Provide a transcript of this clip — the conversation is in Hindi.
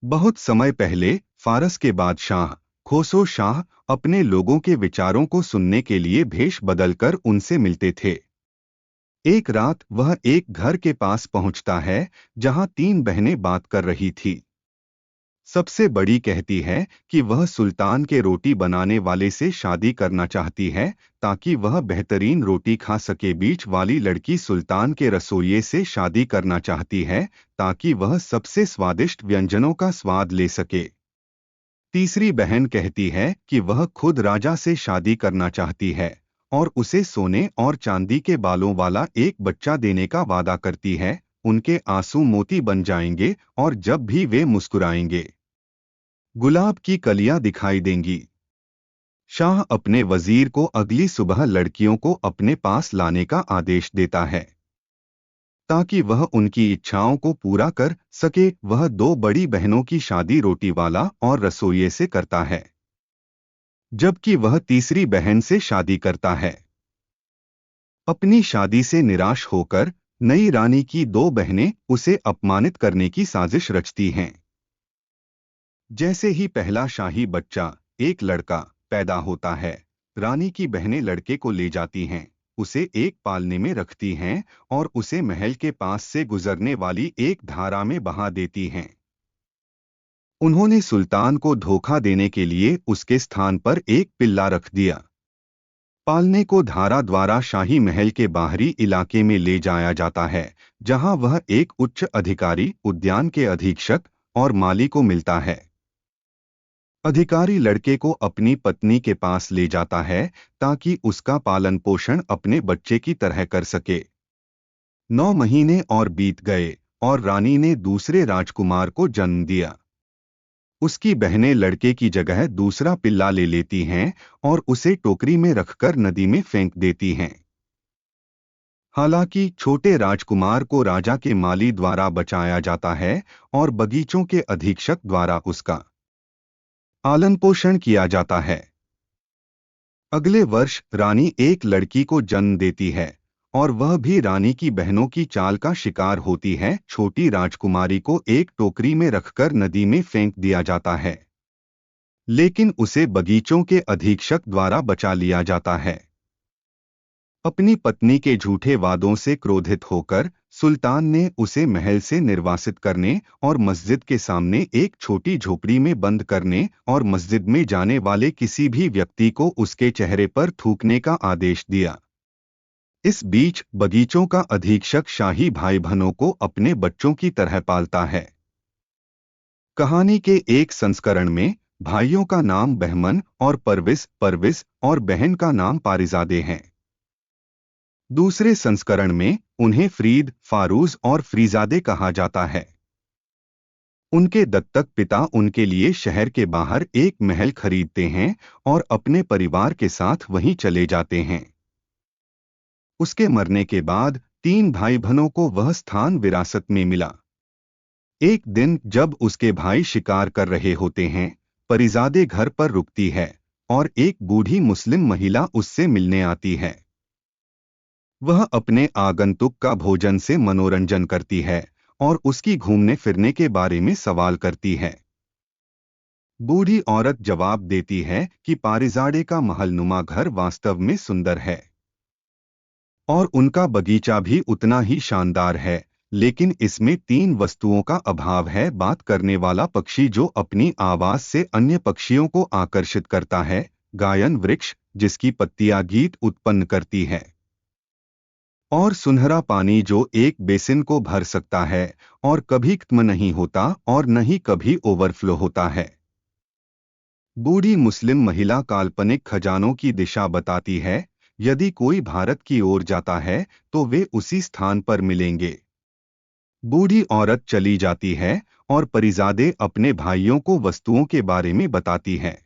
बहुत समय पहले फारस के बादशाह खोसो शाह अपने लोगों के विचारों को सुनने के लिए भेष बदलकर उनसे मिलते थे। एक रात वह एक घर के पास पहुंचता है जहां तीन बहनें बात कर रही थी। सबसे बड़ी कहती है कि वह सुल्तान के रोटी बनाने वाले से शादी करना चाहती है ताकि वह बेहतरीन रोटी खा सके। बीच वाली लड़की सुल्तान के रसोइये से शादी करना चाहती है ताकि वह सबसे स्वादिष्ट व्यंजनों का स्वाद ले सके। तीसरी बहन कहती है कि वह खुद राजा से शादी करना चाहती है और उसे सोने और चांदी के बालों वाला एक बच्चा देने का वादा करती है। उनके आंसू मोती बन जाएंगे और जब भी वे मुस्कुराएंगे गुलाब की कलियां दिखाई देंगी। शाह अपने वजीर को अगली सुबह लड़कियों को अपने पास लाने का आदेश देता है ताकि वह उनकी इच्छाओं को पूरा कर सके। वह दो बड़ी बहनों की शादी रोटी वाला और रसोइये से करता है जबकि वह तीसरी बहन से शादी करता है। अपनी शादी से निराश होकर नई रानी की दो बहनें उसे अपमानित करने की साजिश रचती हैं। जैसे ही पहला शाही बच्चा एक लड़का पैदा होता है, रानी की बहनें लड़के को ले जाती हैं, उसे एक पालने में रखती हैं और उसे महल के पास से गुजरने वाली एक धारा में बहा देती हैं। उन्होंने सुल्तान को धोखा देने के लिए उसके स्थान पर एक पिल्ला रख दिया। पालने को धारा द्वारा शाही महल के बाहरी इलाके में ले जाया जाता है जहां वह एक उच्च अधिकारी, उद्यान के अधीक्षक और माली को मिलता है। अधिकारी लड़के को अपनी पत्नी के पास ले जाता है ताकि उसका पालन पोषण अपने बच्चे की तरह कर सके। 9 महीने और बीत गए और रानी ने दूसरे राजकुमार को जन्म दिया। उसकी बहनें लड़के की जगह दूसरा पिल्ला ले लेती हैं और उसे टोकरी में रखकर नदी में फेंक देती हैं। हालांकि छोटे राजकुमार को राजा के माली द्वारा बचाया जाता है और बगीचों के अधीक्षक द्वारा उसका पालन पोषण किया जाता है। अगले वर्ष रानी एक लड़की को जन्म देती है और वह भी रानी की बहनों की चाल का शिकार होती है। छोटी राजकुमारी को एक टोकरी में रखकर नदी में फेंक दिया जाता है, लेकिन उसे बगीचों के अधीक्षक द्वारा बचा लिया जाता है। अपनी पत्नी के झूठे वादों से क्रोधित होकर सुल्तान ने उसे महल से निर्वासित करने और मस्जिद के सामने एक छोटी झोपड़ी में बंद करने और मस्जिद में जाने वाले किसी भी व्यक्ति को उसके चेहरे पर थूकने का आदेश दिया। इस बीच बगीचों का अधीक्षक शाही भाई बहनों को अपने बच्चों की तरह पालता है। कहानी के एक संस्करण में भाइयों का नाम बहमन और परविस और बहन का नाम पारिजादे हैं। दूसरे संस्करण में उन्हें फ्रीद, फारूज और फ्रीजादे कहा जाता है। उनके दत्तक पिता उनके लिए शहर के बाहर एक महल खरीदते हैं और अपने परिवार के साथ वहीं चले जाते हैं। उसके मरने के बाद तीन भाई बहनों को वह स्थान विरासत में मिला। एक दिन जब उसके भाई शिकार कर रहे होते हैं, परिजादे घर पर रुकती है और एक बूढ़ी मुस्लिम महिला उससे मिलने आती है। वह अपने आगंतुक का भोजन से मनोरंजन करती है और उसकी घूमने फिरने के बारे में सवाल करती है। बूढ़ी औरत जवाब देती है कि पारिजादे का महलनुमा घर वास्तव में सुंदर है और उनका बगीचा भी उतना ही शानदार है, लेकिन इसमें 3 वस्तुओं का अभाव है। बात करने वाला पक्षी जो अपनी आवाज से अन्य पक्षियों को आकर्षित करता है, गायन वृक्ष जिसकी पत्तियां गीत उत्पन्न करती है, और सुनहरा पानी जो एक बेसिन को भर सकता है और कभी खत्म नहीं होता और न ही कभी ओवरफ्लो होता है। बूढ़ी मुस्लिम महिला काल्पनिक खजानों की दिशा बताती है। यदि कोई भारत की ओर जाता है तो वे उसी स्थान पर मिलेंगे। बूढ़ी औरत चली जाती है और परिजादे अपने भाइयों को वस्तुओं के बारे में बताती है।